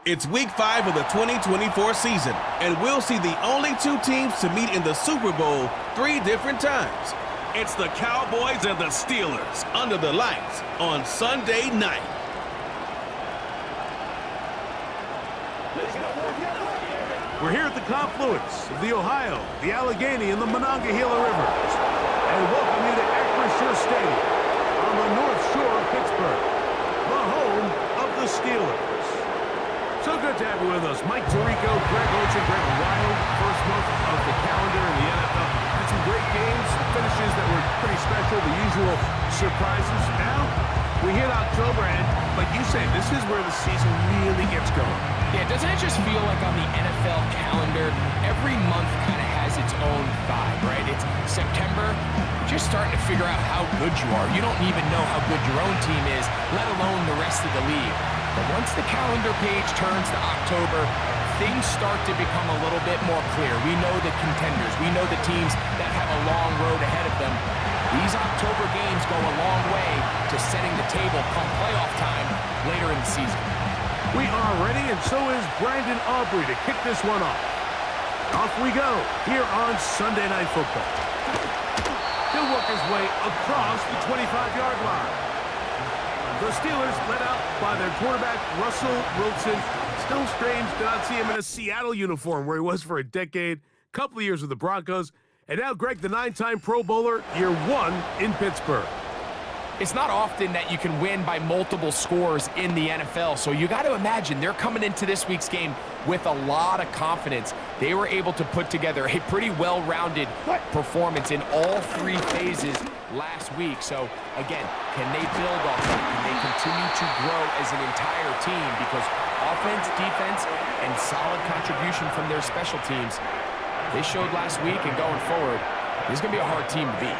It's Week 5 of the 2024 season, and we'll see the only two teams to meet in the Super Bowl 3 different times. It's the Cowboys and the Steelers under the lights on Sunday night. We're here at the confluence of the Ohio, the Allegheny, and the Monongahela Rivers, and welcome you to Acrisure Stadium on the North Shore of Pittsburgh, the home of the Steelers. So good to have you with us. Mike Tirico, Greg Olsen, Greg Wild, first month of the calendar in the NFL. Had some great games, some finishes that were pretty special, the usual surprises. Now, we hit October, and like you say, this is where the season really gets going. Yeah, doesn't it just feel like on the NFL calendar, every month kind of has its own vibe, right? It's September, you're just starting to figure out how good you are. You don't even know how good your own team is, let alone the rest of the league. But once the calendar page turns to October, things start to become a little bit more clear. We know the contenders. We know the teams that have a long road ahead of them. These October games go a long way to setting the table come playoff time later in the season. We are ready, and so is Brandon Aubrey to kick this one off. Off we go here on Sunday Night Football. He'll work his way across the 25-yard line. The Steelers led out by their quarterback, Russell Wilson. Still strange to not see him in a Seattle uniform where he was for a decade, couple of years with the Broncos. And now Greg, the 9-time Pro Bowler, year 1 in Pittsburgh. It's not often that you can win by multiple scores in the NFL, so you got to imagine they're coming into this week's game with a lot of confidence. They were able to put together a pretty well-rounded performance in all 3 phases last week. So, again, can they build off that? Can they continue to grow as an entire team? Because offense, defense, and solid contribution from their special teams, they showed last week, and going forward, this is going to be a hard team to beat.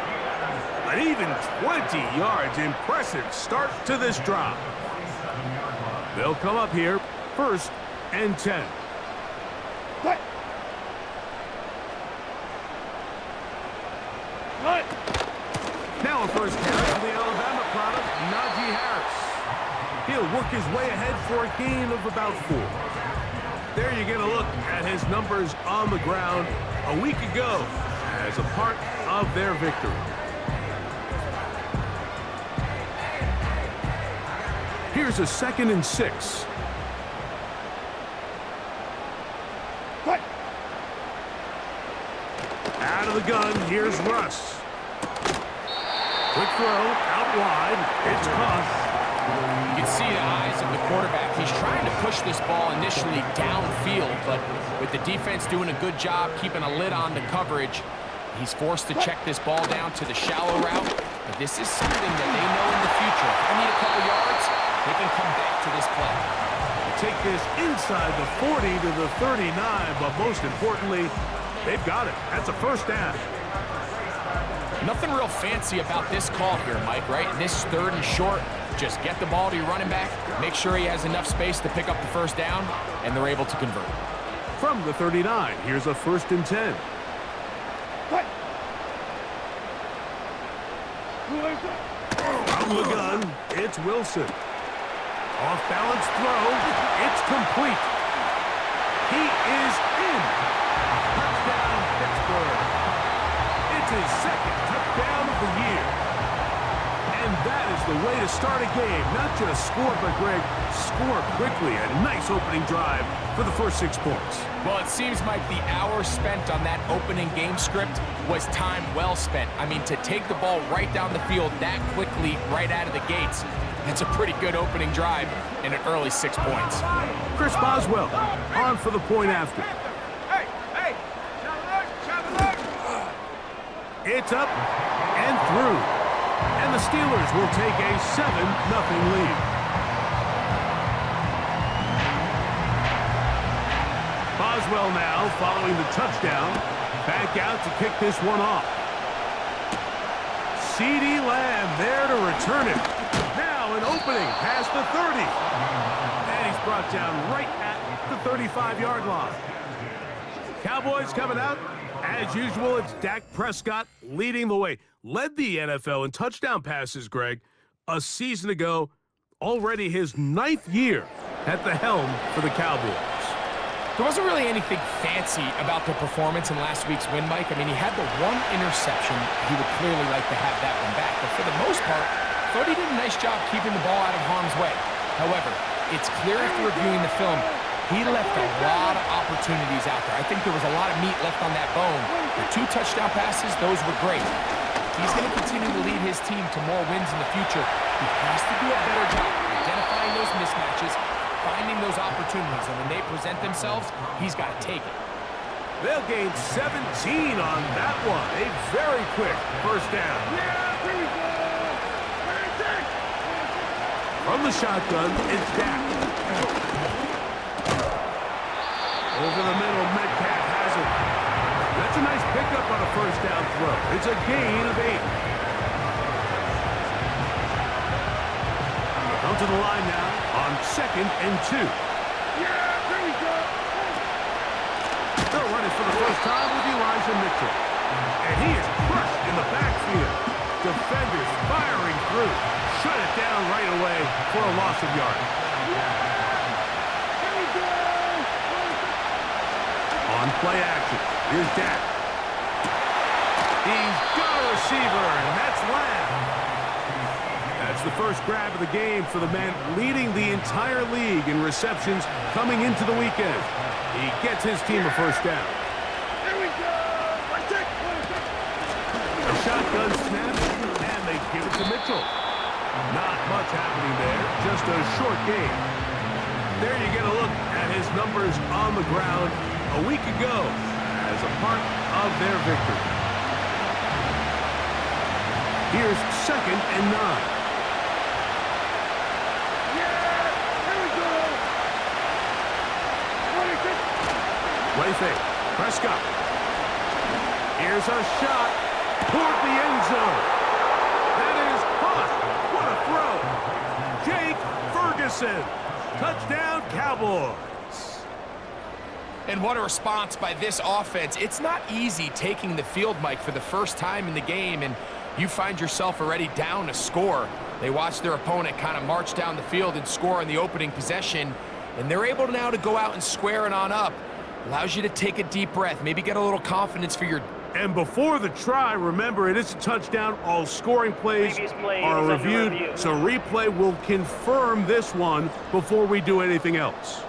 An even 20 yards. Impressive start to this drive. They'll come up here, 1st and 10. Now a first carry for the Alabama product, Najee Harris. He'll work his way ahead for a gain of about 4. There you get a look at his numbers on the ground a week ago as a part of their victory. Here's a 2nd and 6. Out of the gun, here's Russ. Quick throw, out wide, it's caught. You can see the eyes of the quarterback. He's trying to push this ball initially downfield, but with the defense doing a good job keeping a lid on the coverage, he's forced to check this ball down to the shallow route. But this is something that they know in the future. If they need a couple yards, they can come back to this play. Take this inside the 40 to the 39, but most importantly, they've got it. That's a first down. Nothing real fancy about this call here, Mike, right? This 3rd and short, just get the ball to your running back, make sure he has enough space to pick up the first down, and they're able to convert. From the 39, here's a 1st and 10. From the gun, it's Wilson. Off-balance throw, it's complete. He is in. Touchdown, Pittsburgh. It's his 2nd touchdown of the year. And that is the way to start a game. Not just score, but, Greg, score quickly. A nice opening drive for the first 6 points. Well, it seems like the hour spent on that opening game script was time well spent. I mean, to take the ball right down the field that quickly, right out of the gates, that's a pretty good opening drive and an early 6 points. Chris Boswell on for the point after. It's up and through. And the Steelers will take a 7-0 lead. Boswell now following the touchdown. Back out to kick this one off. CeeDee Lamb there to return it. Now an opening past the 30. And he's brought down right at the 35-yard line. Cowboys coming out. As usual, it's Dak Prescott leading the way. Led the NFL in touchdown passes, Greg, a season ago. Already his 9th year at the helm for the Cowboys. There wasn't really anything fancy about the performance in last week's win, Mike. I mean, he had the one interception. He would clearly like to have that one back. But for the most part, I thought he did a nice job keeping the ball out of harm's way. However, it's clear after reviewing the film, he left a lot of opportunities out there. I think there was a lot of meat left on that bone. The 2 touchdown passes, those were great. If he's going to continue to lead his team to more wins in the future, he has to do a better job identifying those mismatches, finding those opportunities, and when they present themselves, he's got to take it. They'll gain 17 on that one. A very quick first down. From the shotgun, it's Dak. Over the middle, Metcalf has it. That's a nice pickup on a first down throw. It's a gain of 8. Come to the line now on 2nd and 2. They're running for the first time with Elijah Mitchell. And he is crushed in the backfield. Defenders firing through. Shut it down right away for a loss of yards. On play action, here's Dak. He's got a receiver, and that's Lamb. That's the first grab of the game for the man leading the entire league in receptions coming into the weekend. He gets his team a first down. A shotgun snap, and they give it to Mitchell. Not much happening there, just a short game. There you get a look at his numbers on the ground a week ago as a part of their victory. Here's 2nd and 9. Play fake. Prescott. Here's a shot toward the end zone. That is caught. What a throw. Jake Ferguson. Touchdown, Cowboys. And what a response by this offense. It's not easy taking the field, Mike, for the first time in the game, and you find yourself already down a score. They watch their opponent kind of march down the field and score on the opening possession, and they're able now to go out and square it on up. Allows you to take a deep breath, maybe get a little confidence for your... And before the try, remember, it is a touchdown. All scoring plays are reviewed, so replay will confirm this one before we do anything else.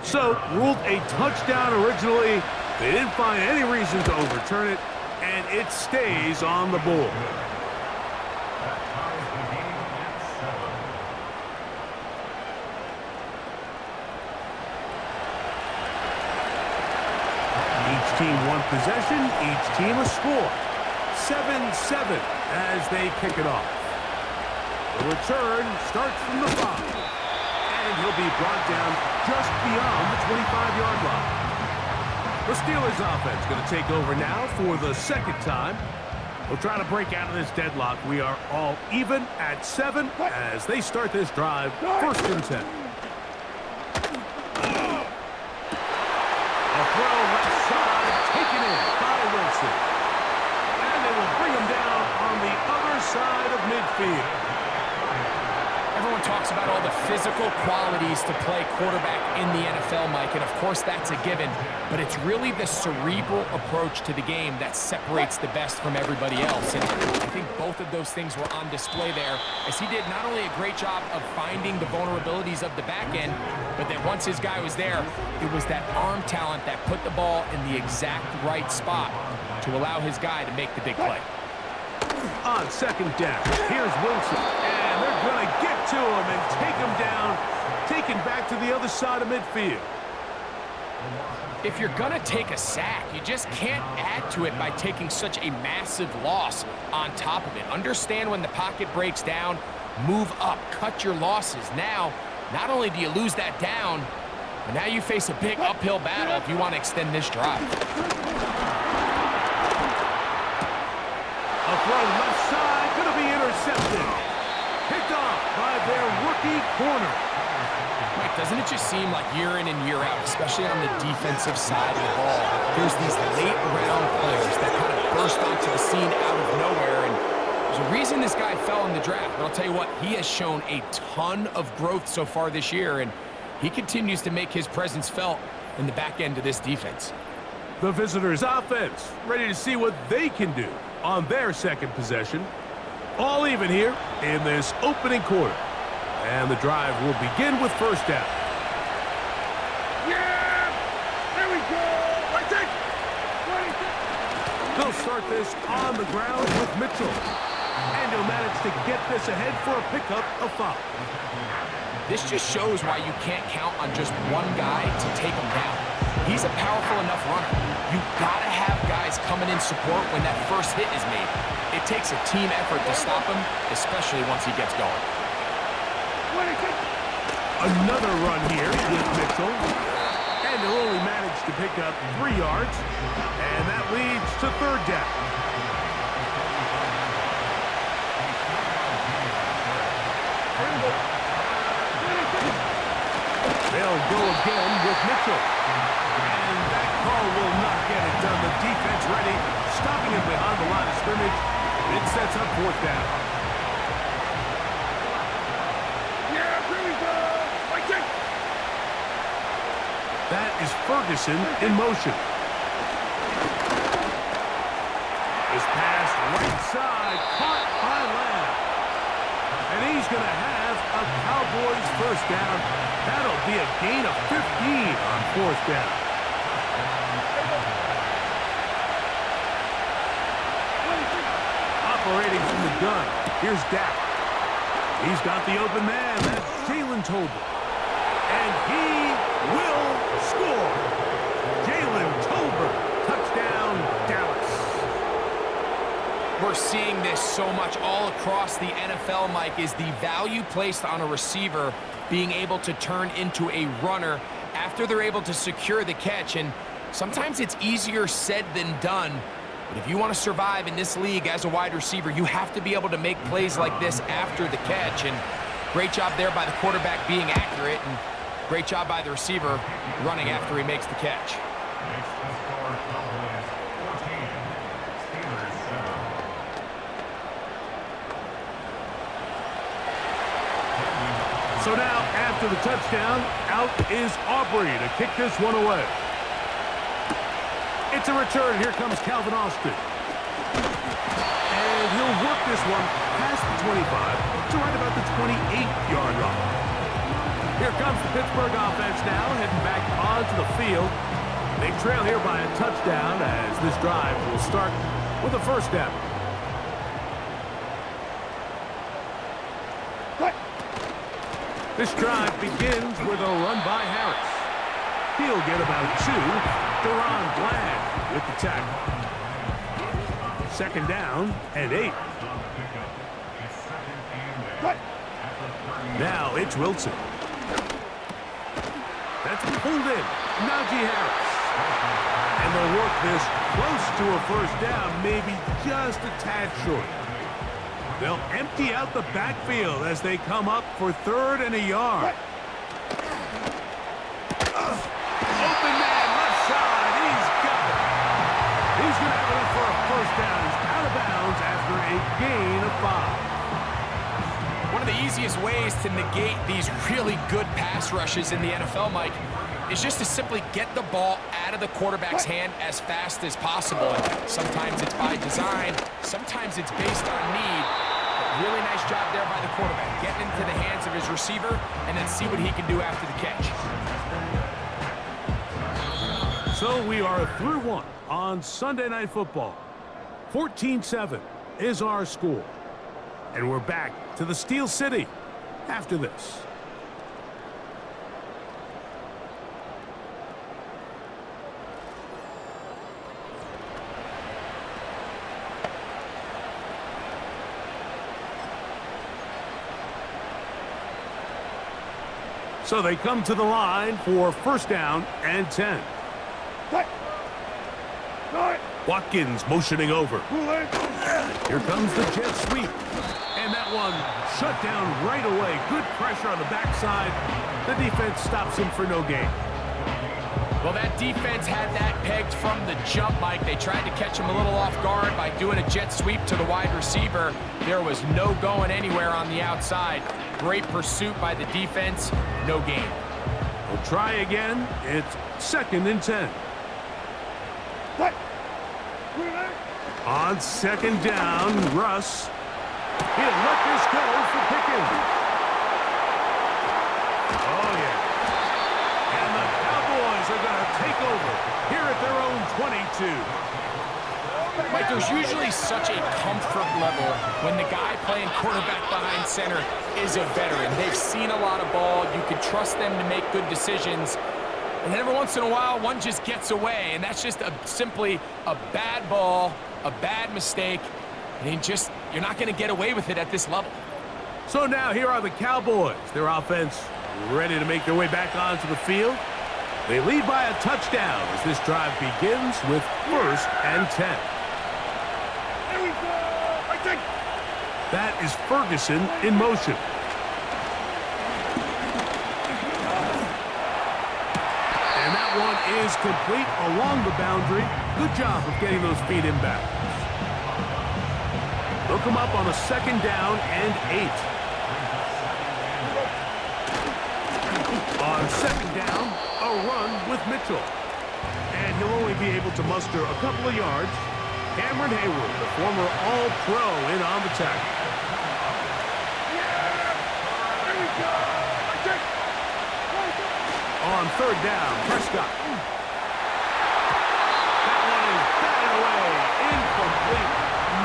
So, ruled a touchdown originally. They didn't find any reason to overturn it, and it stays on the board. Each team one possession, each team a score. 7-7 as they kick it off. The return starts from the 5. And he'll be brought down just beyond the 25-yard line. The Steelers offense going to take over now for the second time. We'll try to break out of this deadlock. We are all even at 7 as they start this drive, 1st and 10. A throw left side, taken in by Wilson. And they will bring him down on the other side of midfield. Everyone talks about all the physical qualities to play quarterback in the NFL, Mike, and of course that's a given, but it's really the cerebral approach to the game that separates the best from everybody else, and I think both of those things were on display there, as he did not only a great job of finding the vulnerabilities of the back end, but that once his guy was there, it was that arm talent that put the ball in the exact right spot to allow his guy to make the big play. On 2nd down, here's Wilson, and they're going to get to him and take him down, taken back to the other side of midfield. If you're going to take a sack, you just can't add to it by taking such a massive loss on top of it. Understand when the pocket breaks down, move up, cut your losses. Now, not only do you lose that down, but now you face a big uphill battle if you want to extend this drive. A throw left side, going to be intercepted. Picked off by their rookie corner. Mike, doesn't it just seem like year in and year out, especially on the defensive side of the ball, there's these late-round players that kind of burst onto the scene out of nowhere, and there's a reason this guy fell in the draft, but I'll tell you what, he has shown a ton of growth so far this year, and he continues to make his presence felt in the back end of this defense. The visitors' offense ready to see what they can do on their second possession. All even here in this opening quarter. And the drive will begin with first down. Yeah! There we go! Right there! They'll start this on the ground with Mitchell. And he'll manage to get this ahead for a pickup of 5. This just shows why you can't count on just one guy to take him down. He's a powerful enough runner. You've got to have guys coming in support when that first hit is made. It takes a team effort to stop him, especially once he gets going. Another run here with Mitchell. And they'll only manage to pick up 3 yards. And that leads to third down. They'll go again with Mitchell. And that call will not get it done. The defense ready, stopping him behind the line of scrimmage. It sets up fourth down. Yeah, here we go. Right there. That is Ferguson in motion. This pass right side, caught by Lamb. And he's going to have a Cowboys first down. That'll be a gain of 15 on fourth down. Operating from the gun, here's Dak. He's got the open man, that's Jalen Tolbert. And he will score. Jalen Tolbert, touchdown, Dallas. We're seeing this so much all across the NFL, Mike, is the value placed on a receiver being able to turn into a runner after they're able to secure the catch. And sometimes it's easier said than done. But if you want to survive in this league as a wide receiver, you have to be able to make plays like this after the catch. And great job there by the quarterback being accurate, and great job by the receiver running after he makes the catch. So now, after the touchdown, out is Aubrey to kick this one away. It's a return. Here comes Calvin Austin. And he'll work this one past the 25 to right about the 28-yard line. Here comes the Pittsburgh offense now, heading back onto the field. They trail here by a touchdown as this drive will start with a first down. This drive begins with a run by Harris. He'll get about 2. Deron Bland with the tackle. Second down and 8. Now it's Wilson. That's pulled in. Najee Harris. And they'll work this close to a first down, maybe just a tad short. They'll empty out the backfield as they come up for third and a yard. Open man, left side. He's got it. He's going to have enough for a first down. He's out of bounds after a gain of 5. One of the easiest ways to negate these really good pass rushes in the NFL, Mike, is just to simply get the ball out of the quarterback's hand as fast as possible. And sometimes it's by design, sometimes it's based on need. Really nice job there by the quarterback, getting into the hands of his receiver, and then see what he can do after the catch. So we are through one on Sunday Night Football. 14-7 is our score. And we're back to the Steel City after this. So they come to the line for first down and 10. Watkins motioning over. Here comes the jet sweep. And And that one shut down right away. Good pressure on the backside. The defense stops him for no gain. Well, that defense had that pegged from the jump, Mike. They tried to catch him a little off guard by doing a jet sweep to the wide receiver. There was no going anywhere on the outside. Great pursuit by the defense. No gain. We'll try again. It's 2nd and 10. On 2nd down, Russ. He'll let this go for Pickens. Oh, yeah. And the Cowboys are going to take over here at their own 22. Mike, there's usually such a comfort level when the guy playing quarterback behind center is a veteran. They've seen a lot of ball. You can trust them to make good decisions. And then every once in a while, one just gets away, and that's just simply a bad ball, a bad mistake, and you're not going to get away with it at this level. So now here are the Cowboys. Their offense ready to make their way back onto the field. They lead by a touchdown as this drive begins with 1st and 10. Here we go! I think. That is Ferguson in motion. And that one is complete along the boundary. Good job of getting those feet inbound. They'll come up on a 2nd down and 8. On 2nd down, a run with Mitchell. And he'll only be able to muster a couple of yards. Cameron Hayward, the former All-Pro, in on the tackle. Here we go! I think. On 3rd down, Prescott. That one is batted away. Incomplete.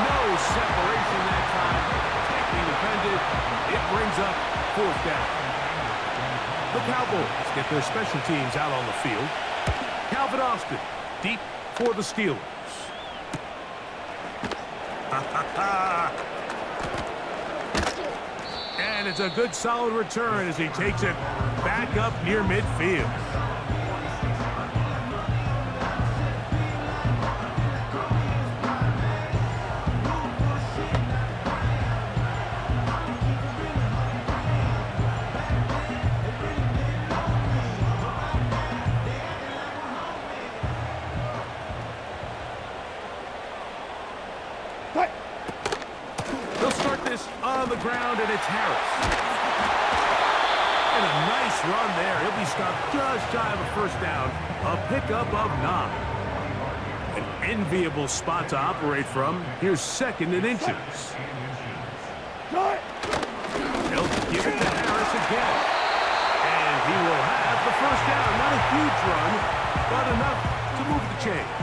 No separation that time. Tightly defended. It brings up 4th down. The Cowboys get their special teams out on the field. Calvin Austin, deep for the Steelers. And it's a good solid return as he takes it back up near midfield. They'll start this on the ground, and it's Harris. And a nice run there. He'll be stopped just shy of a 1st down. A pickup of 9. An enviable spot to operate from. Here's 2nd and inches. They'll give it to Harris again. And he will have the 1st down. Not a huge run, but enough to move the chains.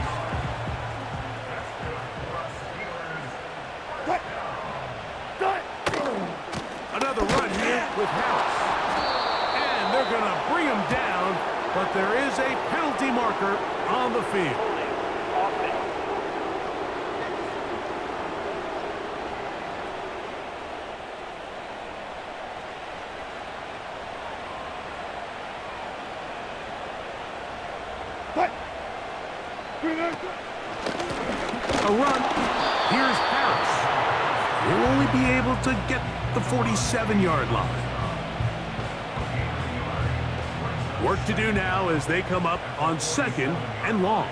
Another run here with Harris. And they're going to bring him down, but there is a penalty marker on the field. A run. Here's Harris. He'll only be able to get the 47-yard line. Work to do now as they come up on 2nd and long.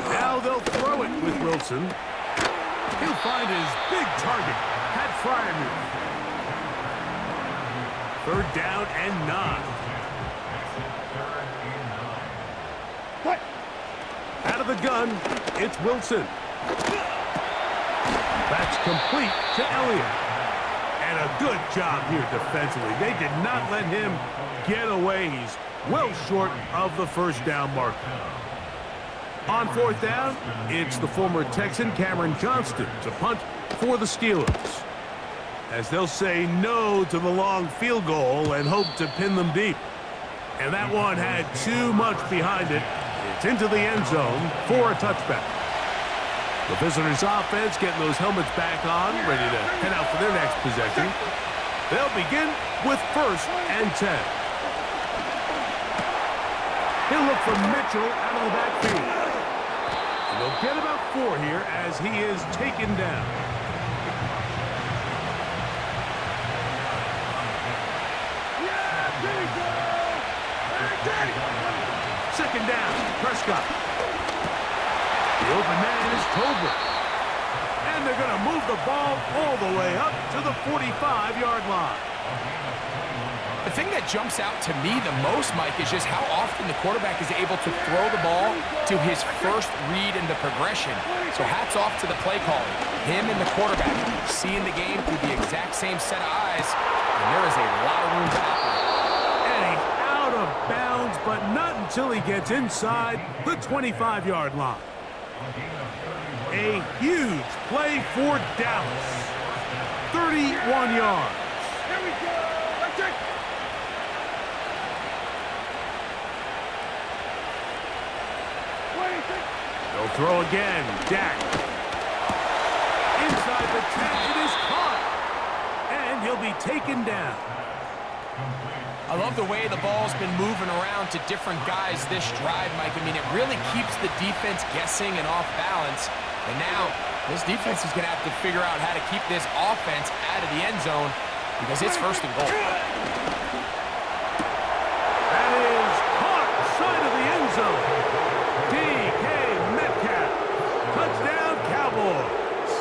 Now they'll throw it with Wilson. He'll find his big target, Pat Freiermuth. 3rd down and 9. Out of the gun, it's Wilson. That's complete to Elliott. And a good job here defensively. They did not let him get away. He's well short of the 1st down marker. On 4th down, it's the former Texan Cameron Johnston to punt for the Steelers, as they'll say no to the long field goal and hope to pin them deep. And that one had too much behind it. It's into the end zone for a touchback. The visitors' offense getting those helmets back on, ready to head out for their next possession. They'll begin with 1st and 10. He'll look for Mitchell out of the backfield. And They'll get about 4 here as he is taken down. Second down, Prescott. The open man is Tolbert. And they're going to move the ball all the way up to the 45-yard line. The thing that jumps out to me the most, Mike, is just how often the quarterback is able to throw the ball to his first read in the progression. So hats off to the play calling. Him and the quarterback seeing the game through the exact same set of eyes, and there is a lot of room to operate. And he's out of bounds, but not until he gets inside the 25-yard line. A huge play for Dallas. 31 yards. Here we go. Let's take. They'll throw again. Dak. Inside the 10, it is caught. And he'll be taken down. I love the way the ball's been moving around to different guys this drive, Mike. I mean, it really keeps the defense guessing and off balance. And now, this defense is going to have to figure out how to keep this offense out of the end zone because it's first and goal. That is caught side of the end zone. DK Metcalf. Touchdown, Cowboys.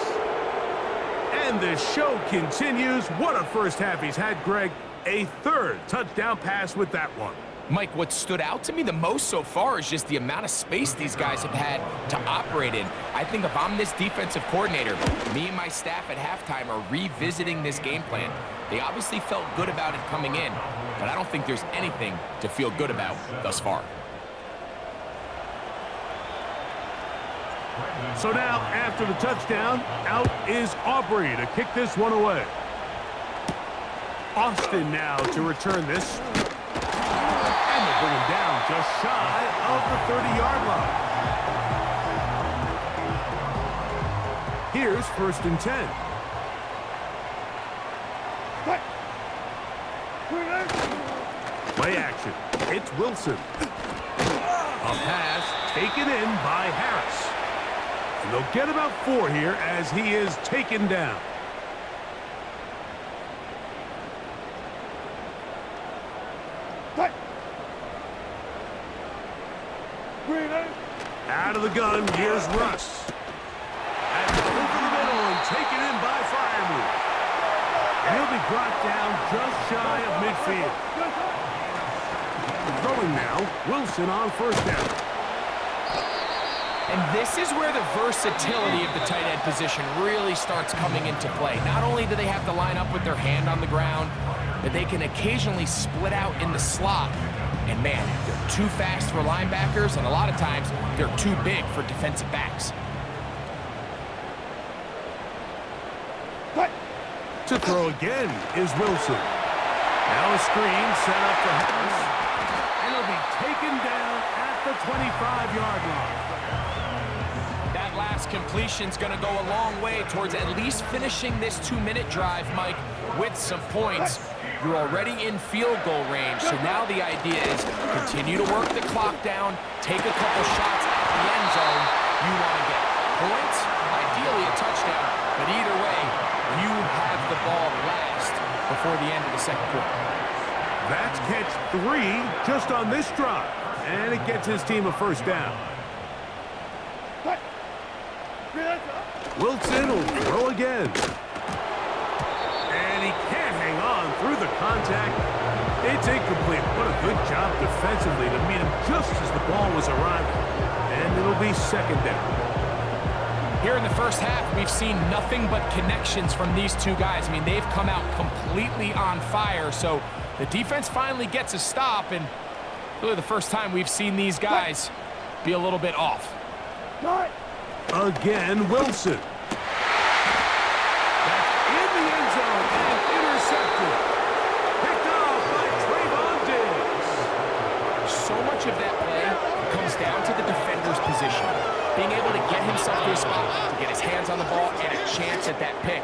And the show continues. What a first half he's had, Greg. A third touchdown pass with that one. Mike, what stood out to me the most so far is just the amount of space these guys have had to operate in. I think if I'm this defensive coordinator, me and my staff at halftime are revisiting this game plan. They obviously felt good about it coming in, but I don't think there's anything to feel good about thus far. So now, after the touchdown, out is Aubrey to kick this one away. Austin now to return this. And they bring him down just shy of the 30-yard line. Here's first and 10. Play action. It's Wilson. A pass taken in by Harris. And they'll get about 4 here as he is taken down. Out of the gun, here's Russ. And over the middle and taken in by Firemove. And he'll be brought down just shy of midfield. Throwing now, Wilson on first down. And this is where the versatility of the tight end position really starts coming into play. Not only do they have to line up with their hand on the ground, but they can occasionally split out in the slot. And man, they're too fast for linebackers, and a lot of times they're too big for defensive backs. To throw again is Wilson. Now a screen set up for Harris. And he'll be taken down at the 25-yard line. That last completion's going to go a long way towards at least finishing this 2-minute drive, Mike, with some points. You're already in field goal range, so now the idea is continue to work the clock down, take a couple shots at the end zone. You want to get points, ideally a touchdown, but either way, you have the ball last before the end of the second quarter. That's catch 3 just on this drive, and it gets his team a first down. Wilson will throw again. And he can't hang on through the contact. It's incomplete. What a good job defensively to meet him just as the ball was arriving. And it'll be second down. Here in the first half, we've seen nothing but connections from these two guys. I mean, they've come out completely on fire, so the defense finally gets a stop, and really the first time we've seen these guys be a little bit off. Again, Wilson. That's in the end zone and intercepted. Picked off by Trayvon Diggs. So much of that play comes down to the defender's position. Being able to get himself to a spot, to get his hands on the ball, and a chance at that pick.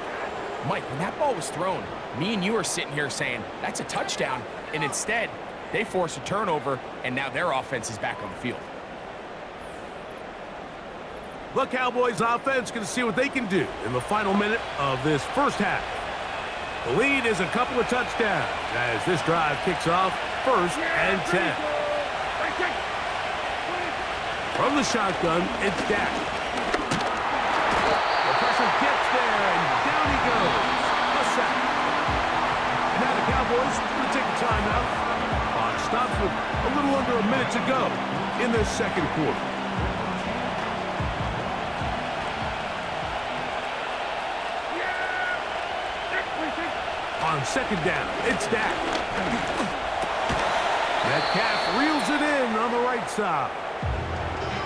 Mike, when that ball was thrown, me and you are sitting here saying, that's a touchdown, and instead, they force a turnover, and now their offense is back on the field. The Cowboys offense going to see what they can do in the final minute of this first half. The lead is a couple of touchdowns as this drive kicks off 1st and 10. From the shotgun, it's Dak. The pressure gets there, and down he goes. A sack. And now the Cowboys will take a timeout. Clock stops with a little under a minute to go in this second quarter. On second down, it's Dak. Metcalf reels it in on the right side.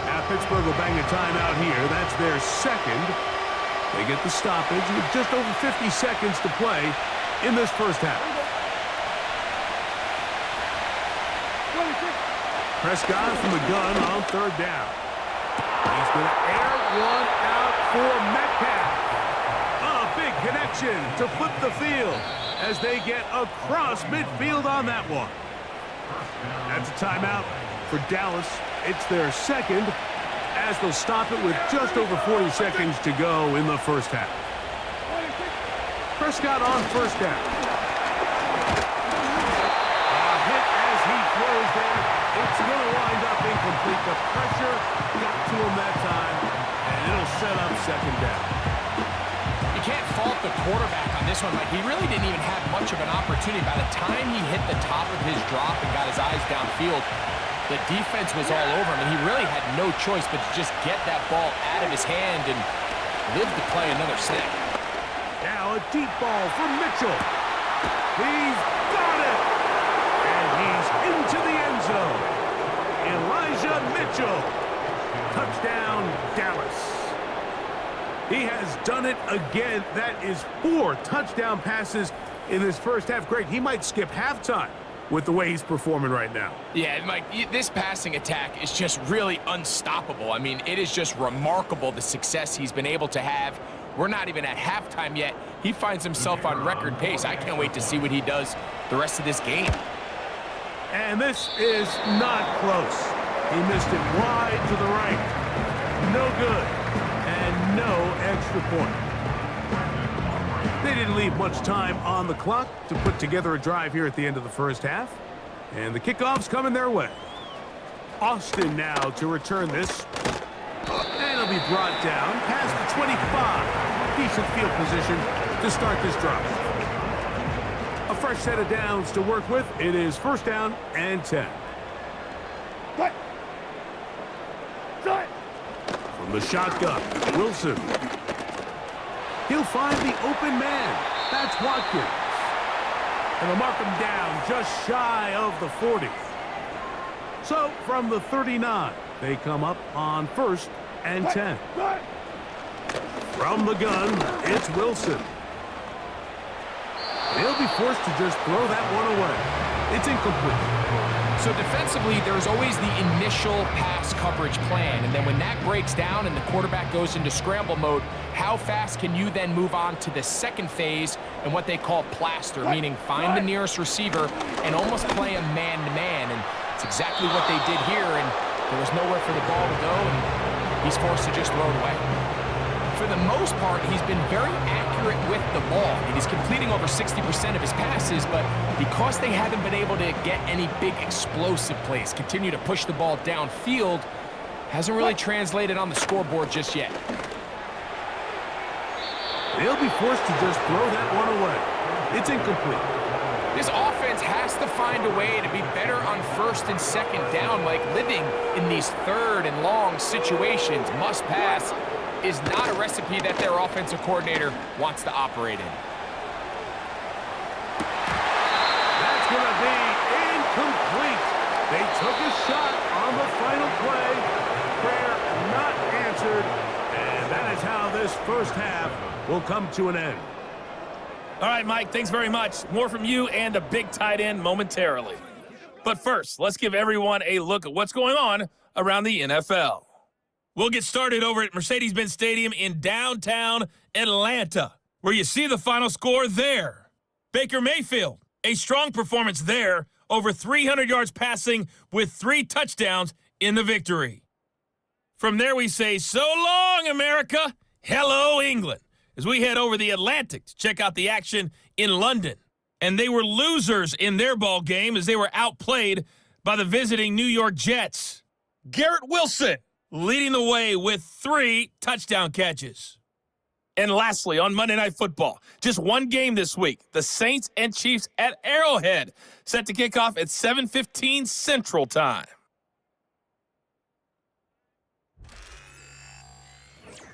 Now Pittsburgh will bang a timeout here. That's their second. They get the stoppage with just over 50 seconds to play in this first half. Prescott from the gun on third down. He's going to air one out for Metcalf. A big connection to flip the field as they get across midfield on that one. That's a timeout for Dallas. It's their second as they'll stop it with just over 40 seconds to go in the first half. Prescott on first down. A hit as he throws there. It's going to wind up incomplete. The pressure got to him that time, and it'll set up second down. You can't fault the quarterback on this one, Mike. He really didn't even have much of an opportunity. By the time he hit the top of his drop and got his eyes downfield, the defense was all over him, and he really had no choice but to just get that ball out of his hand and live to play another snap. Now a deep ball for Mitchell. He's got it! And he's into the end zone. Elijah Mitchell. Touchdown, Dallas. He has done it again. That is 4 touchdown passes in this first half. Great. He might skip halftime with the way he's performing right now. Yeah, Mike, this passing attack is just really unstoppable. I mean, it is just remarkable the success he's been able to have. We're not even at halftime yet. He finds himself on record pace. I can't wait to see what he does the rest of this game. And this is not close. He missed it wide to the right. No good. And no extra point. They didn't leave much time on the clock to put together a drive here at the end of the first half. And the kickoff's coming their way. Austin now to return this. And it'll be brought down past the 25. Decent field position to start this drive. A fresh set of downs to work with. It is 1st down and 10. What? Shot. From the shotgun, Wilson. He'll find the open man. That's Watkins. And they'll mark him down just shy of the 40. So from the 39, they come up on 1st and 10. From the gun, it's Wilson. They'll be forced to just throw that one away. It's incomplete. So defensively, there's always the initial pass coverage plan, and then when that breaks down and the quarterback goes into scramble mode, how fast can you then move on to the second phase and what they call plaster, meaning find the nearest receiver and almost play a man-to-man, and it's exactly what they did here, and there was nowhere for the ball to go, and he's forced to just throw it away. For the most part, he's been very accurate with the ball. And he's completing over 60% of his passes, but because they haven't been able to get any big explosive plays, continue to push the ball downfield, hasn't really translated on the scoreboard just yet. They'll be forced to just throw that one away. It's incomplete. This offense has to find a way to be better on 1st and 2nd down, like living in these 3rd and long situations. Must pass is not a recipe that their offensive coordinator wants to operate in. That's going to be incomplete. They took a shot on the final play. Prayer not answered. And that is how this first half will come to an end. All right, Mike, thanks very much. More from you and a big tight end momentarily. But first, let's give everyone a look at what's going on around the NFL. We'll get started over at Mercedes-Benz Stadium in downtown Atlanta, where you see the final score there. Baker Mayfield, a strong performance there, over 300 yards passing with 3 touchdowns in the victory. From there, we say, so long, America. Hello, England, as we head over the Atlantic to check out the action in London. And they were losers in their ball game as they were outplayed by the visiting New York Jets. Garrett Wilson leading the way with 3 touchdown catches. And lastly, on Monday Night Football, just one game this week, the Saints and Chiefs at Arrowhead, set to kick off at 7:15 Central Time.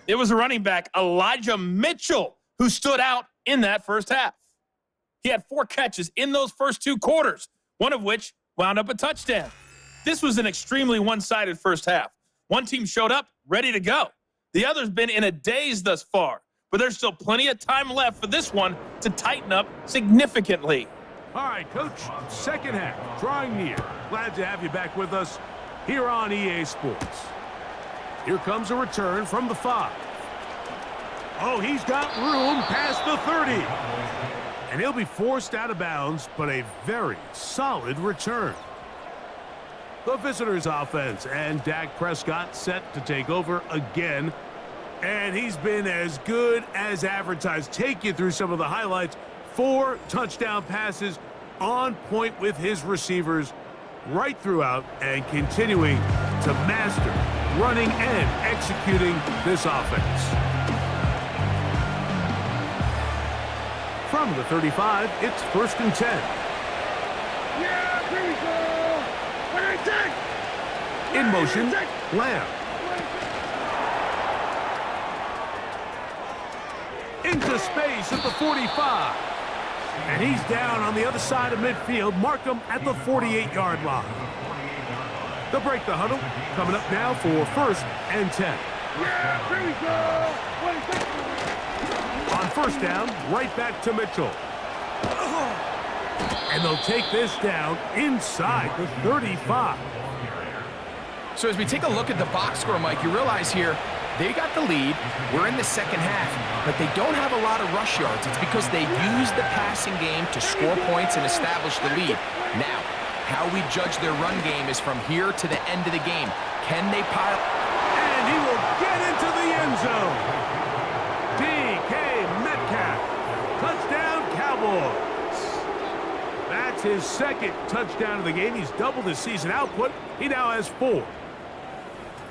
It was a running back, Elijah Mitchell, who stood out in that first half. He had 4 catches in those first 2 quarters, one of which wound up a touchdown. This was an extremely one-sided first half. One team showed up ready to go. The other's been in a daze thus far, but there's still plenty of time left for this one to tighten up significantly. All right, Coach, second half, drawing near. Glad to have you back with us here on EA Sports. Here comes a return from the 5. Oh, he's got room past the 30. And he'll be forced out of bounds, but a very solid return. The visitors' offense and Dak Prescott set to take over again. And he's been as good as advertised. Take you through some of the highlights. 4 touchdown passes on point with his receivers right throughout and continuing to master running and executing this offense. From the 35, it's 1st and 10. Yeah, here we go. What I take? In motion, Lamb. Into space at the 45. And he's down on the other side of midfield. Mark him at the 48-yard line. They'll break the huddle. Coming up now for 1st and 10. Yeah, here we go. What I take? On 1st down, right back to Mitchell. And they'll take this down inside the 35. So as we take a look at the box score, Mike, you realize here they got the lead. We're in the second half, but they don't have a lot of rush yards. It's because they use the passing game to score points and establish the lead. Now, how we judge their run game is from here to the end of the game. Can they pile? And he will get into the end zone. DK Metcalf. Touchdown, Cowboys. That's his 2nd touchdown of the game. He's doubled his season output. He now has 4.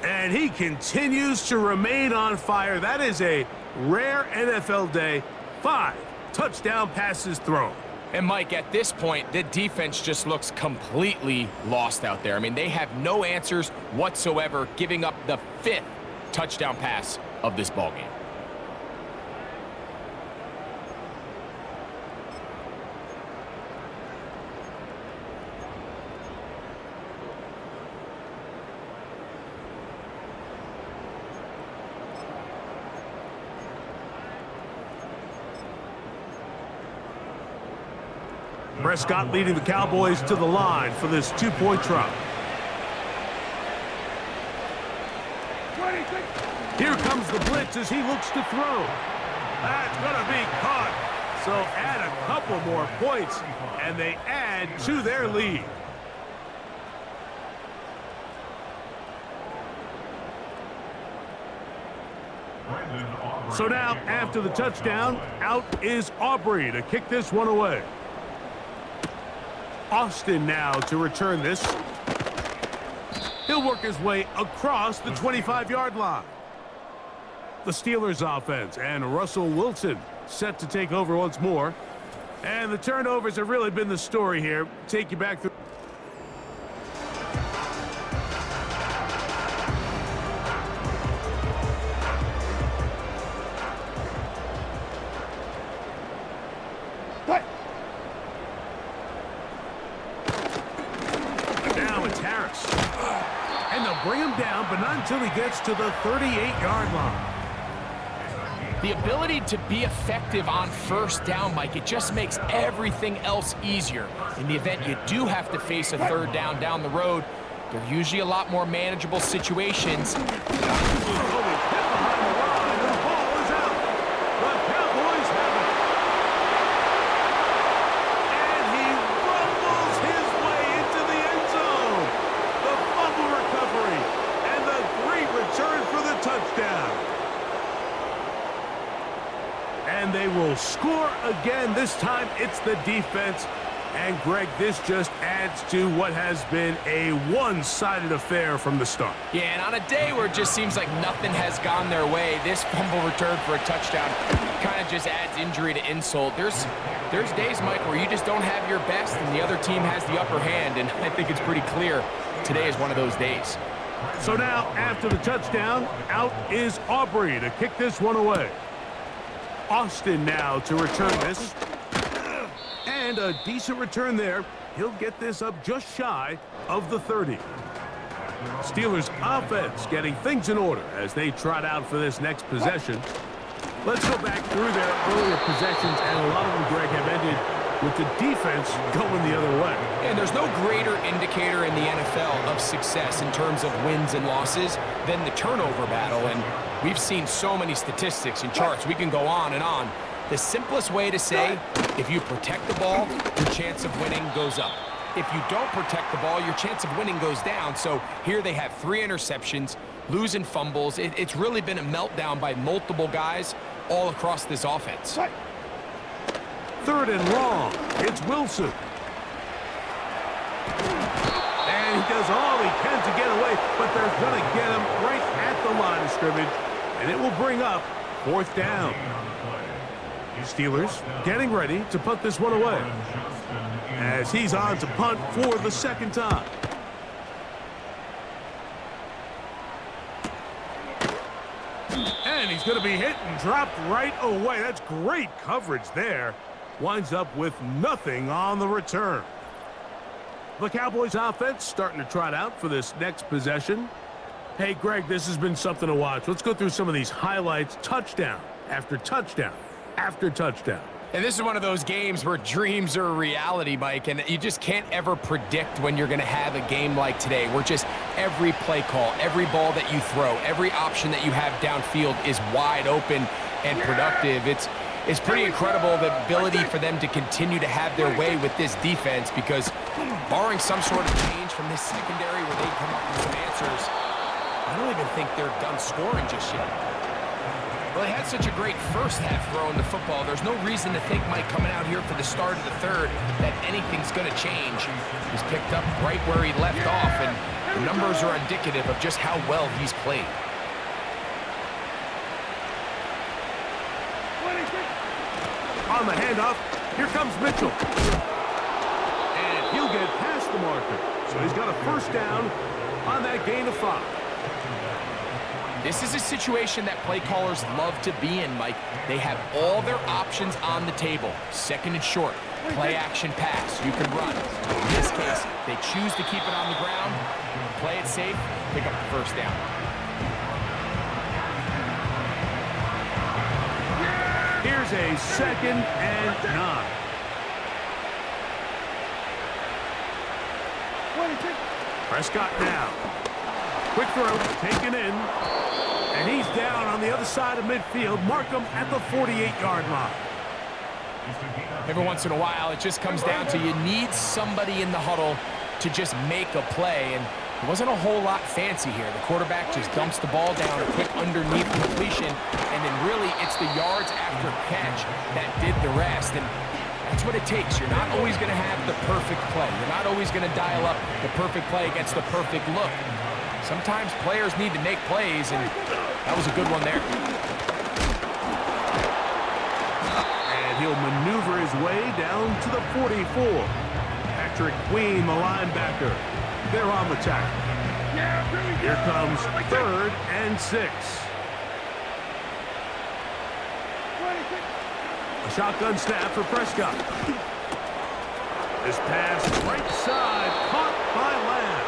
And he continues to remain on fire. That is a rare NFL day. 5 touchdown passes thrown. And, Mike, at this point, the defense just looks completely lost out there. I mean, they have no answers whatsoever, giving up the 5th touchdown pass of this ballgame. Prescott leading the Cowboys to the line for this 2-point try. Here comes the blitz as he looks to throw. That's going to be caught. So add a couple more points, and they add to their lead. So now, after the touchdown, out is Aubrey to kick this one away. Austin now to return this. He'll work his way across the 25-yard line. The Steelers offense and Russell Wilson set to take over once more. And the turnovers have really been the story here. Take you back through. Bring him down, but not until he gets to the 38-yard line. The ability to be effective on 1st down, Mike, it just makes everything else easier. In the event you do have to face a 3rd down the road, they're usually a lot more manageable situations. Return score again. This time it's the defense. And, Greg, this just adds to what has been a one-sided affair from the start. Yeah, and on a day where it just seems like nothing has gone their way, this fumble return for a touchdown kind of just adds injury to insult. There's days, Mike, where you just don't have your best and the other team has the upper hand, and I think it's pretty clear today is one of those days. So now, after the touchdown, out is Aubrey to kick this one away. Austin now to return this. And a decent return there. He'll get this up just shy of the 30. Steelers offense getting things in order as they trot out for this next possession. Let's go back through their earlier possessions, and a lot of them, Greg, have ended with the defense going the other way. And there's no greater indicator in the NFL of success in terms of wins and losses than the turnover battle. And we've seen so many statistics and charts. We can go on and on. The simplest way to say, if you protect the ball, your chance of winning goes up. If you don't protect the ball, your chance of winning goes down. So here they have 3 interceptions, losing fumbles. It's really been a meltdown by multiple guys all across this offense. 3rd and long. It's Wilson. And he does all he can to get away, but they're going to get him right at the line of scrimmage, and it will bring up 4th down. Steelers getting ready to punt this one away as he's on to punt for the 2nd time. And he's going to be hit and dropped right away. That's great coverage there. Winds up with nothing on the return. The Cowboys offense starting to trot out for this next possession. Hey, Greg, this has been something to watch. Let's go through some of these highlights. Touchdown after touchdown after touchdown. And this is one of those games where dreams are a reality, Mike, and you just can't ever predict when you're going to have a game like today, where just every play call, every ball that you throw, every option that you have downfield is wide open and productive. It's pretty incredible the ability for them to continue to have their way with this defense, because barring some sort of change from this secondary where they come up with some answers, I don't even think they're done scoring just yet. Well, they had such a great first half throwing the football. There's no reason to think, Mike, coming out here for the start of the 3rd, that anything's going to change. He's picked up right where he left off, and the numbers are indicative of just how well he's played. On the handoff, here comes Mitchell. And he'll get past the marker. So he's got a 1st down on that gain of 5. This is a situation that play callers love to be in, Mike. They have all their options on the table. 2nd and short, play action pass, you can run. In this case, they choose to keep it on the ground, play it safe, pick up the 1st down. Here's a 2nd and 9. Prescott now. Quick throw, taken in. And he's down on the other side of midfield. Mark him at the 48-yard line. Every once in a while, it just comes down to you need somebody in the huddle to just make a play. And it wasn't a whole lot fancy here. The quarterback just dumps the ball down, a quick underneath completion, and then really it's the yards after catch that did the rest. And that's what it takes. You're not always going to have the perfect play. You're not always going to dial up the perfect play against the perfect look. Sometimes players need to make plays, and that was a good one there. And he'll maneuver his way down to the 44. Patrick Queen, the linebacker. They're on the tackle. Here comes 3rd and 6. A shotgun snap for Prescott. This pass right side, caught by Lamb.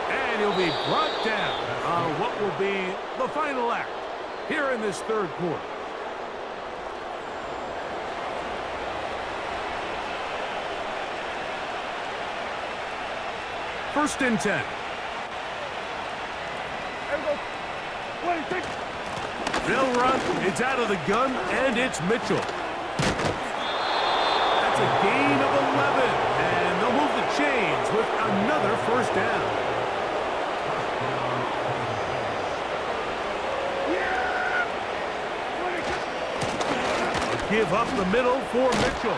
And he'll be brought down on what will be the final act here in this 3rd quarter. First and 10. They'll run. It's out of the gun, and it's Mitchell. That's a gain of 11, and they'll move the chains with another 1st down. give up the middle for Mitchell.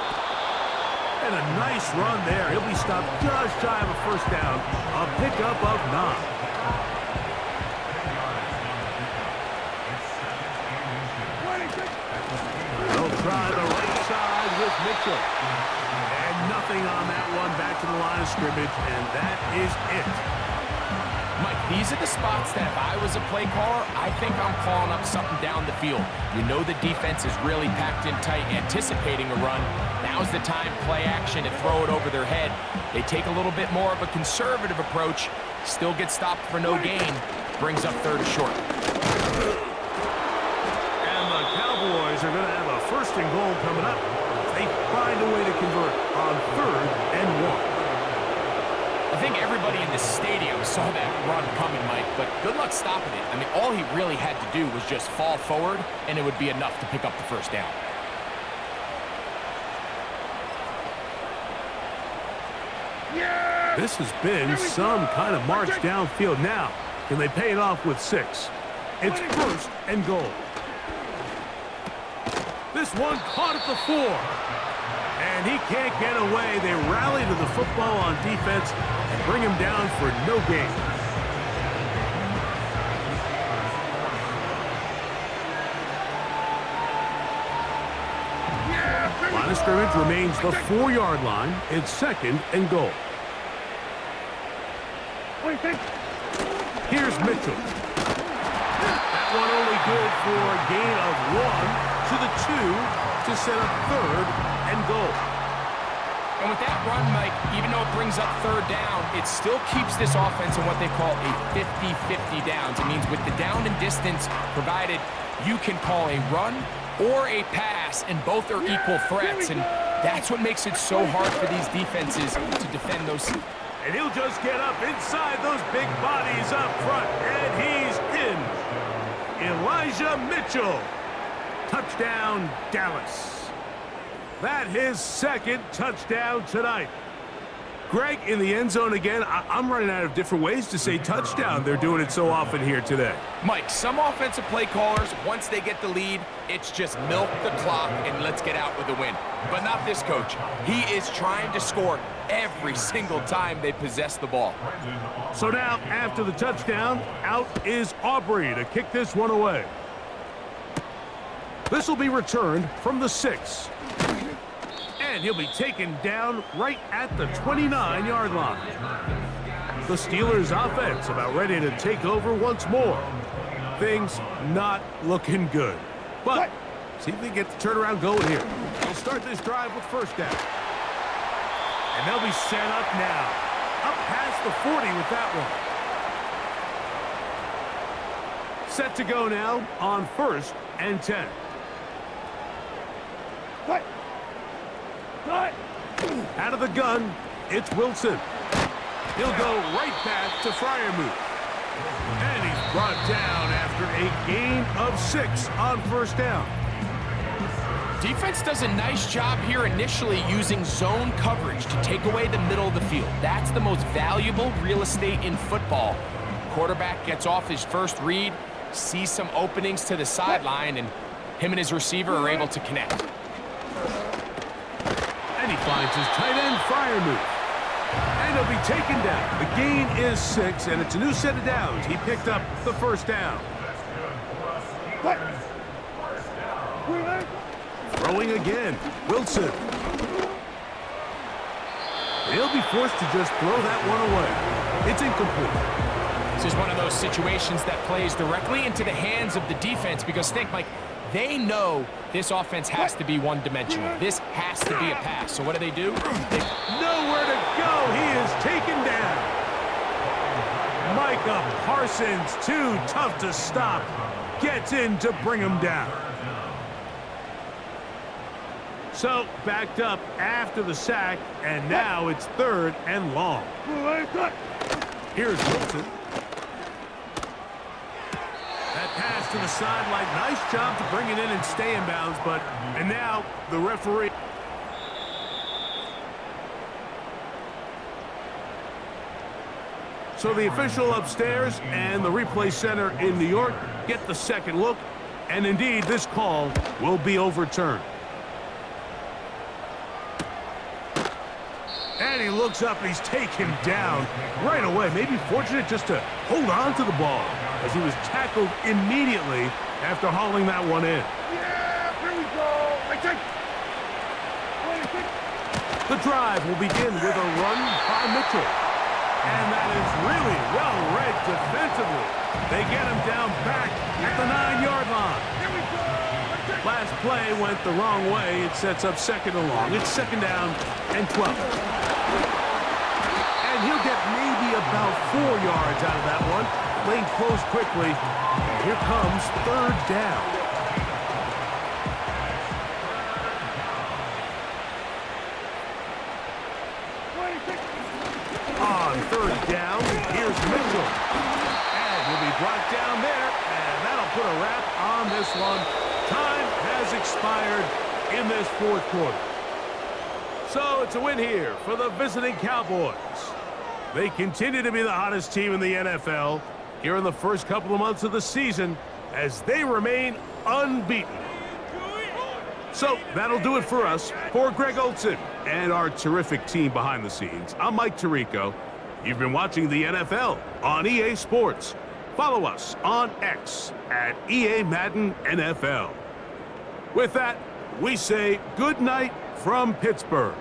And a nice run there. He'll be stopped just shy of a first down. A pickup of 9. They'll try the right side with Mitchell. And nothing on that one. Back to the line of scrimmage, and that is it. Mike, these are the spots that if I was a play caller, I think I'm calling up something down the field. You know the defense is really packed in tight, anticipating a run. Now's the time, play action, to throw it over their head. They take a little bit more of a conservative approach, still get stopped for no gain, brings up 3rd and short. And the Cowboys are going to have a 1st and goal coming up. They find a way to convert on 3rd and 1. I think everybody in the stadium saw that run coming, Mike, but good luck stopping it. I mean, all he really had to do was just fall forward, and it would be enough to pick up the 1st down. Yeah! This has been some kind of march downfield. Now, can they pay it off with 6? It's 1st and goal. This one caught at the 4. And he can't get away. They rally to the football on defense and bring him down for no gain. Line of scrimmage remains the 4-yard line. It's 2nd and goal. What do you think? Here's Mitchell. That one only good for a gain of 1 to the 2 to set up 3rd and goal. And with that run, Mike, even though it brings up 3rd down, it still keeps this offense in what they call a 50-50 downs. It means with the down and distance provided, you can call a run or a pass, and both are equal threats. And that's what makes it so hard for these defenses to defend those. And he'll just get up inside those big bodies up front, and he's in. Elijah Mitchell. Touchdown, Dallas. That his 2nd touchdown tonight. Greg, in the end zone again. I'm running out of different ways to say touchdown. They're doing it so often here today. Mike, some offensive play callers, once they get the lead, it's just milk the clock and let's get out with a win. But not this coach. He is trying to score every single time they possess the ball. So now, after the touchdown, out is Aubrey to kick this one away. This will be returned from the 6. And he'll be taken down right at the 29-yard line. The Steelers' offense about ready to take over once more. Things not looking good. But see if they get the turnaround going here. They'll start this drive with 1st down. And they'll be set up now. Up past the 40 with that one. Set to go now on 1st and 10. Cut! Cut! Out of the gun, it's Wilson. He'll go right back to Freiermuth. And he's brought down after a gain of 6 on 1st down. Defense does a nice job here initially using zone coverage to take away the middle of the field. That's the most valuable real estate in football. Quarterback gets off his first read, sees some openings to the sideline, and him and his receiver are able to connect. And he finds his tight end, Freiermuth. And he'll be taken down. The gain is 6, and it's a new set of downs. He picked up the 1st down. Cut! Throwing again, Wilson. He'll be forced to just throw that one away. It's incomplete. This is one of those situations that plays directly into the hands of the defense because think, Mike, they know this offense has to be one-dimensional. This has to be a pass. So what do? They nowhere to go. He is taken down. Micah Parsons, too tough to stop, gets in to bring him down. So backed up after the sack, and now it's 3rd and long. Here's Wilson. That pass to the sideline. Nice job to bring it in and stay in bounds, and now the referee. So the official upstairs and the replay center in New York get the second look, and indeed this call will be overturned. he looks up and he's taken down right away. Maybe fortunate just to hold on to the ball as he was tackled immediately after hauling that one in. Yeah, here we go. I take. The drive will begin with a run by Mitchell. And that is really well read defensively. They get him down back at the 9-yard line. Here we go. Last play went the wrong way. It sets up second and long. It's second down and 12. And he'll get maybe about 4 yards out of that one. Lane closed quickly. And here comes third down. On third down, here's Mitchell. And he'll be brought down there, and that'll put a wrap on this one. Time has expired in this fourth quarter. So it's a win here for the visiting Cowboys. They continue to be the hottest team in the NFL here in the first couple of months of the season as they remain unbeaten. So that'll do it for us. For Greg Olson and our terrific team behind the scenes, I'm Mike Tirico. You've been watching the NFL on EA Sports. Follow us on X at EA Madden NFL. With that, we say good night from Pittsburgh.